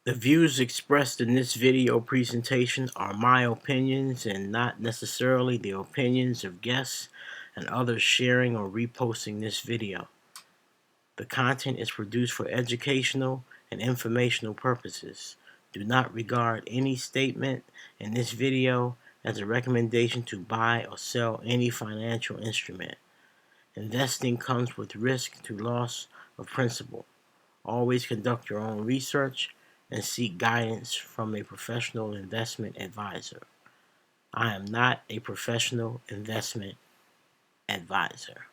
The views expressed in this video presentation are my opinions and not necessarily the opinions of guests and others sharing or reposting this video. The content is produced for educational and informational purposes. Do not regard any statement in this video as a recommendation to buy or sell any financial instrument. Investing comes with risk to loss of principal. Always conduct your own research and seek guidance from a professional investment advisor. I am not a professional investment advisor.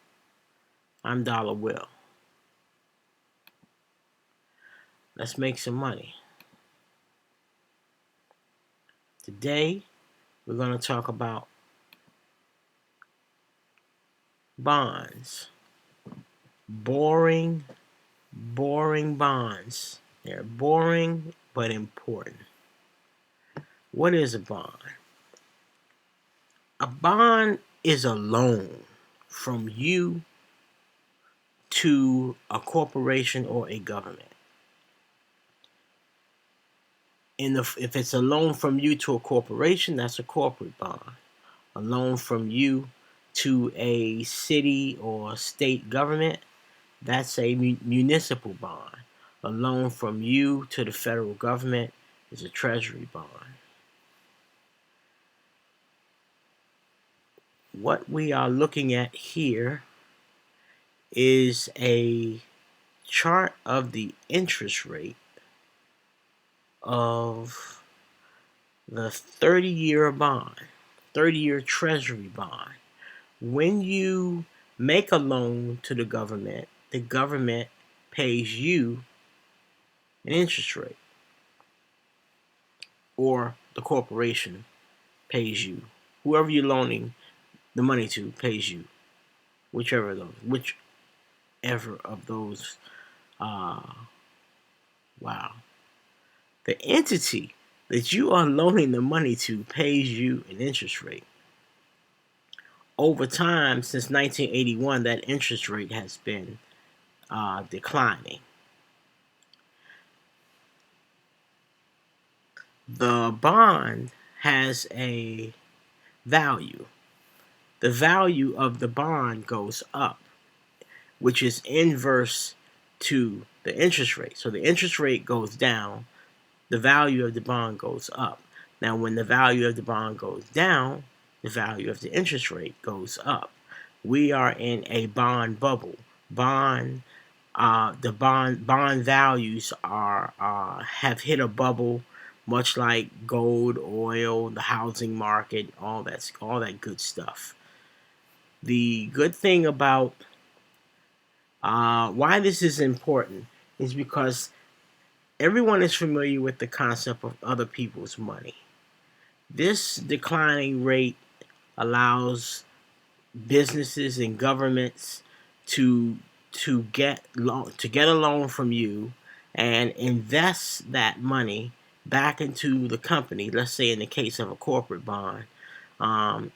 I'm Dollar Will. Let's make some money. Today, we're going to talk about bonds. Boring bonds. They're boring but important. What is a bond? A bond is a loan from you to a corporation or a government. If it's a loan from you to a corporation, that's a corporate bond. A loan from you to a city or state government, that's a municipal bond. A loan from you to the federal government is a treasury bond. What we are looking at here is a chart of the interest rate of the 30-year bond, 30-year treasury bond. When you make a loan to the government pays you an interest rate, or the corporation pays you. Whoever you're loaning the money to pays you, whichever of those. Wow. The entity that you are loaning the money to pays you an interest rate. Over time, since 1981, that interest rate has been declining. The bond has a value. The value of the bond goes up, which is inverse to the interest rate. So the interest rate goes down, the value of the bond goes up. Now, when the value of the bond goes down, the value of the interest rate goes up. We are in a bond bubble. Bond values have hit a bubble, much like gold, oil, the housing market, all that good stuff. The good thing about why this is important is because everyone is familiar with the concept of other people's money. This declining rate allows businesses and governments to get a loan from you and invest that money back into the company. Let's say in the case of a corporate bond.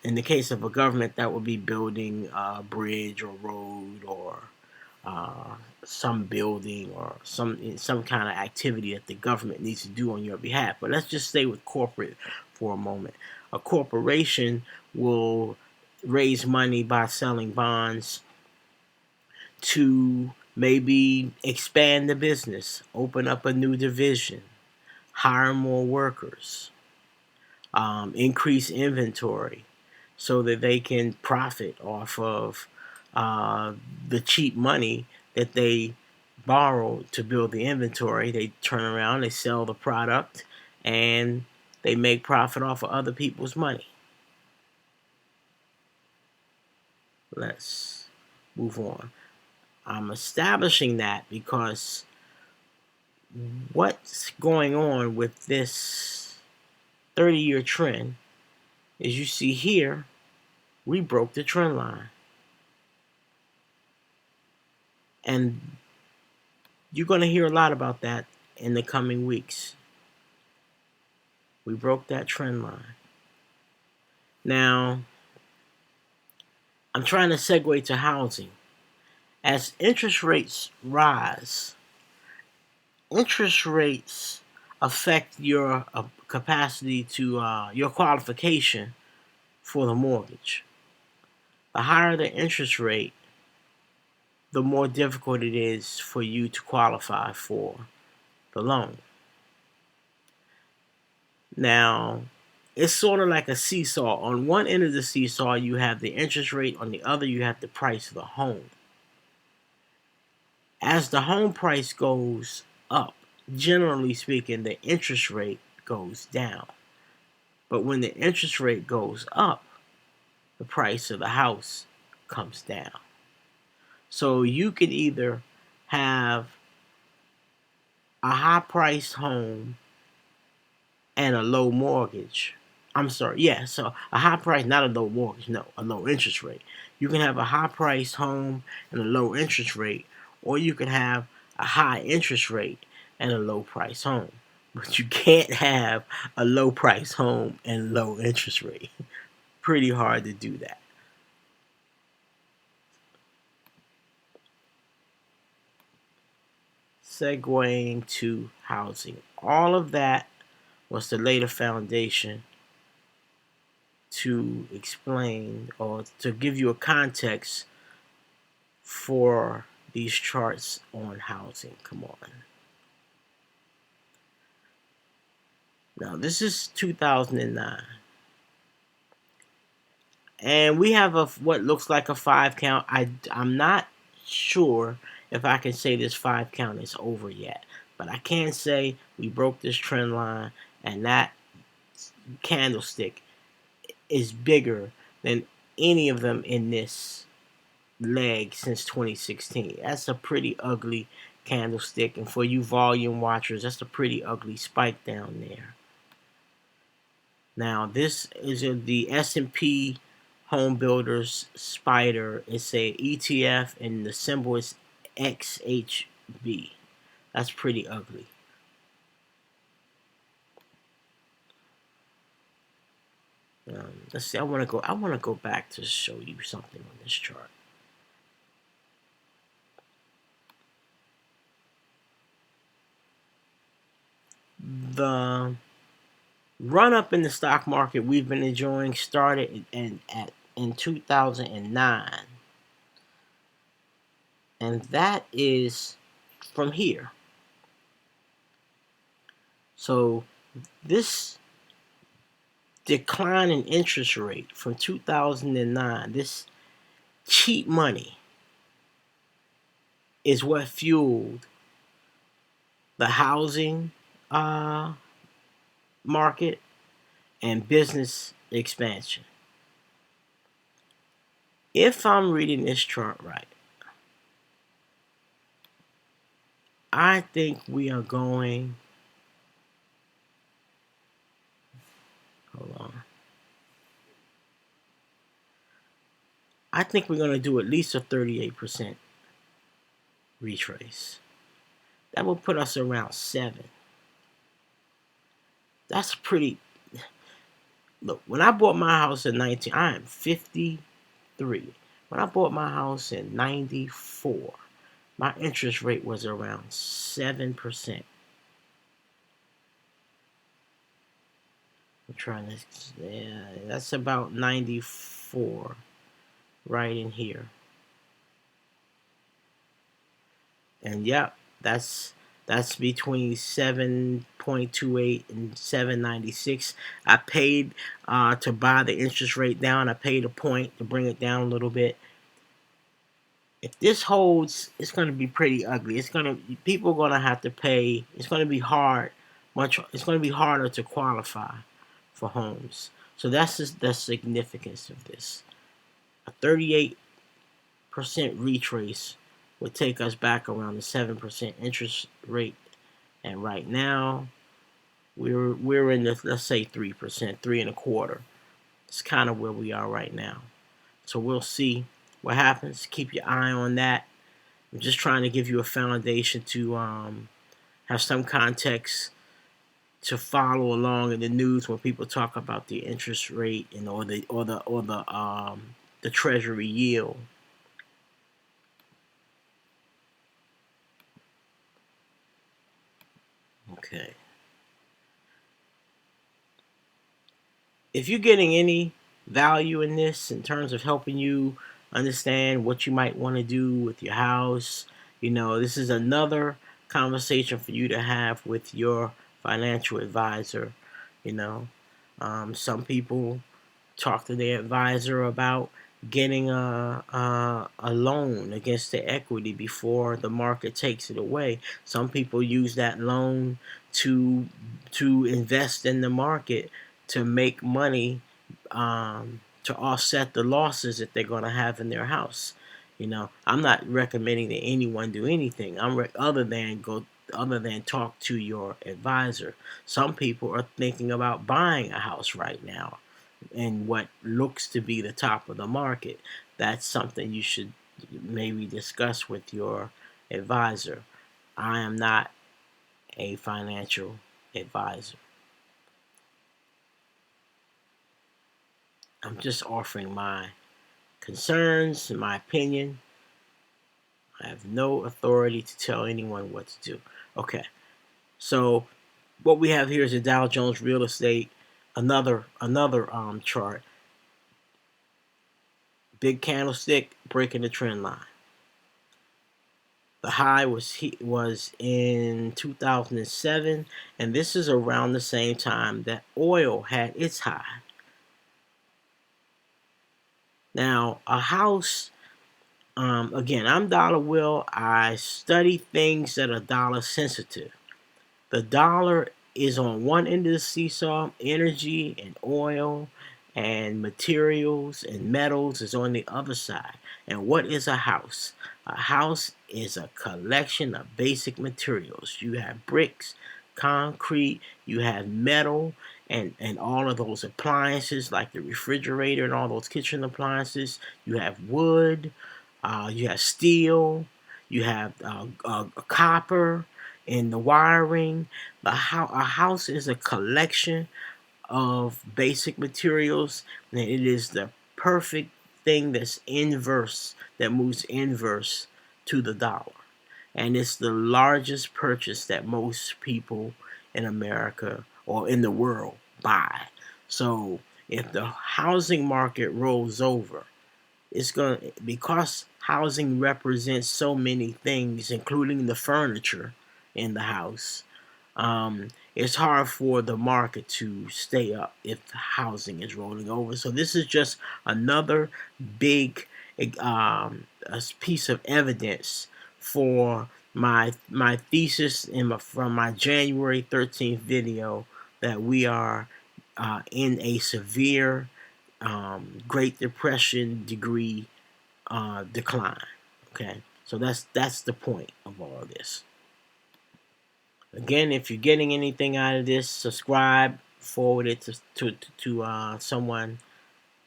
In the case of a government, that would be building a bridge or road or some building or some kind of activity that the government needs to do on your behalf. But let's just stay with corporate for a moment. A corporation will raise money by selling bonds to maybe expand the business, open up a new division, hire more workers, increase inventory so that they can profit off of the cheap money that they borrow to build the inventory. They turn around, they sell the product, and they make profit off of other people's money. Let's move on. I'm establishing that because what's going on with this 30-year trend is, you see here, we broke the trend line. And you're going to hear a lot about that in the coming weeks. We broke that trend line. Now, I'm trying to segue to housing. As interest rates rise, interest rates affect your capacity to your qualification for the mortgage. The higher the interest rate, the more difficult it is for you to qualify for the loan. Now, it's sort of like a seesaw. On one end of the seesaw, you have the interest rate, on the other, you have the price of the home. As the home price goes up, generally speaking, the interest rate goes down. But when the interest rate goes up, the price of the house comes down. So you can either have a high priced home and a low mortgage. I'm sorry, yeah, so a high price, not a low mortgage, no, a low interest rate. You can have a high priced home and a low interest rate, or you can have a high interest rate and a low price home. But you can't have a low price home and low interest rate. Pretty hard to do that. Segueing to housing. All of that was to lay the foundation to explain or to give you a context for these charts on housing. Come on. Now, this is 2009. And we have what looks like a 5 count. I'm not sure if I can say this 5 count is over yet. But I can say we broke this trend line, and that candlestick is bigger than any of them in this leg since 2016. That's a pretty ugly candlestick, and for you volume watchers, that's a pretty ugly spike down there. Now, this is the S&P Home Builders Spider. It's a ETF, and the symbol is XHB. That's pretty ugly. Let's see. I want to go back to show you something on this chart. The run up in the stock market we've been enjoying started in 2009, and that is from here. So this decline in interest rate from 2009, this cheap money, is what fueled the housing market and business expansion. If I'm reading this chart right, I think we are going. Hold on. I think we're going to do at least a 38% retrace. That will put us around 7. That's pretty. Look, when I bought my house in 19, I am 53. When I bought my house in 94, my interest rate was around 7%. I'm trying to, yeah, that's about 94 right in here. And yep, that's between 7.28 and 7.96. I paid to buy the interest rate down. I paid a point to bring it down a little bit. If this holds, it's going to be pretty ugly. People are going to have to pay. It's going to be hard. It's going to be harder to qualify for homes. So that's just the significance of this. A 38% retrace would take us back around the 7% interest rate, and right now we're in the, let's say, 3%, 3.25. It's kind of where we are right now. So we'll see what happens. Keep your eye on that. I'm just trying to give you a foundation to have some context to follow along in the news when people talk about the interest rate and or the treasury yield. Okay. if you're getting any value in this in terms of helping you understand what you might want to do with your house, this is another conversation for you to have with your financial advisor. You know, some people talk to their advisor about getting a loan against the equity before the market takes it away. Some people use that loan to invest in the market to make money, to offset the losses that they're going to have in their house. I'm not recommending that anyone do anything. Other than talk to your advisor. Some people are thinking about buying a house right now in what looks to be the top of the market. That's something you should maybe discuss with your advisor. I am not a financial advisor. I'm just offering my concerns and my opinion. I have no authority to tell anyone what to do. Okay, so what we have here is the Dow Jones Real Estate, another chart. Big candlestick breaking the trend line. The high was in 2007, and this is around the same time that oil had its high. Now, a house, again, I'm Dollar Will. I study things that are dollar sensitive. The dollar is on one end of the seesaw, energy and oil and materials and metals is on the other side. And what is a house? A house is a collection of basic materials. You have bricks, concrete, you have metal, and all of those appliances like the refrigerator and all those kitchen appliances. You have wood, you have steel, you have copper, and the wiring. A house is a collection of basic materials, and it is the perfect thing that moves inverse to the dollar. And it's the largest purchase that most people in America or in the world buy. So if the housing market rolls over, it's going to, because housing represents so many things, including the furniture in the house. It's hard for the market to stay up if the housing is rolling over. So this is just another big a piece of evidence for my thesis from my January 13th video that we are in a severe Great Depression degree decline. Okay, so that's the point of all of this. Again, if you're getting anything out of this, subscribe, forward it to someone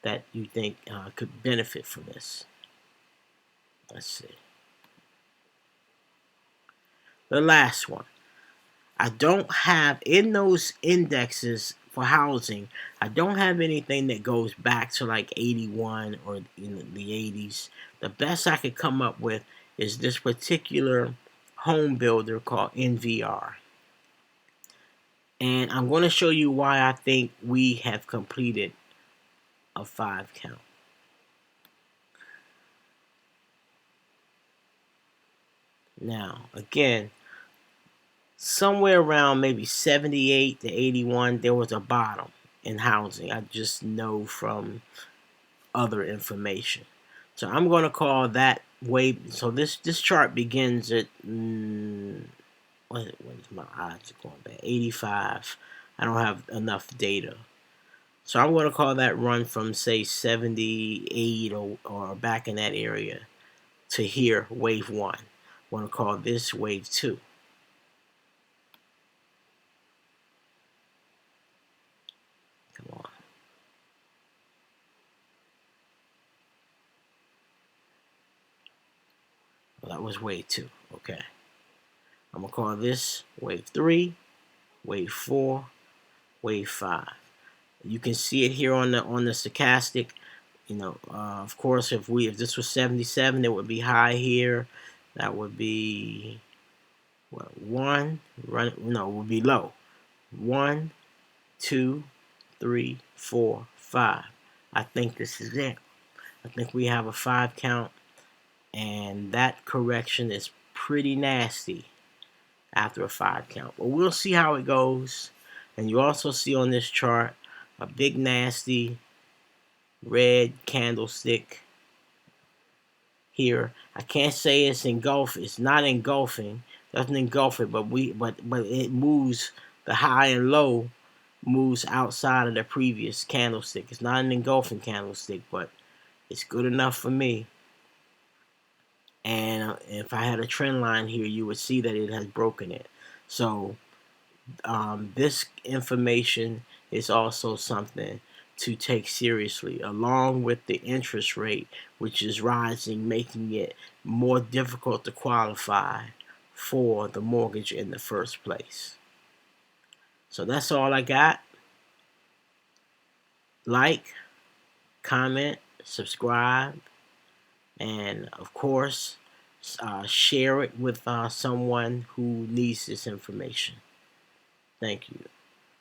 that you think could benefit from this. Let's see. The last one. I don't have, in those indexes for housing, I don't have anything that goes back to like 81 or in the 80s. The best I could come up with is this particular home builder called NVR. And I'm going to show you why I think we have completed a 5 count. Now, again, somewhere around maybe 78 to 81, there was a bottom in housing. I just know from other information. So I'm going to call that wave. So this chart begins at what is my odds going back? 85. I don't have enough data. So I'm going to call that run from say 78 or back in that area to here, wave 1. I'm going to call this wave 2. Come on. Well, that was wave 2. Okay. I'm going to call this wave 3, wave 4, wave 5. You can see it here on the stochastic. Of course, if this was 77, it would be high here. That would be what, 1. It would be low. 1, 2, 3, 4, 5. I think this is it. I think we have a 5 count, and that correction is pretty nasty after a 5 count. But we'll see how it goes. And you also see on this chart a big nasty red candlestick here. I can't say it's engulfed. It's not engulfing. Doesn't engulf it, but it moves. The high and low moves outside of the previous candlestick. It's not an engulfing candlestick, but it's good enough for me. And if I had a trend line here, you would see that it has broken it. So this information is also something to take seriously, along with the interest rate, which is rising, making it more difficult to qualify for the mortgage in the first place. So that's all I got. Like, comment, subscribe, and of course, share it with someone who needs this information. Thank you.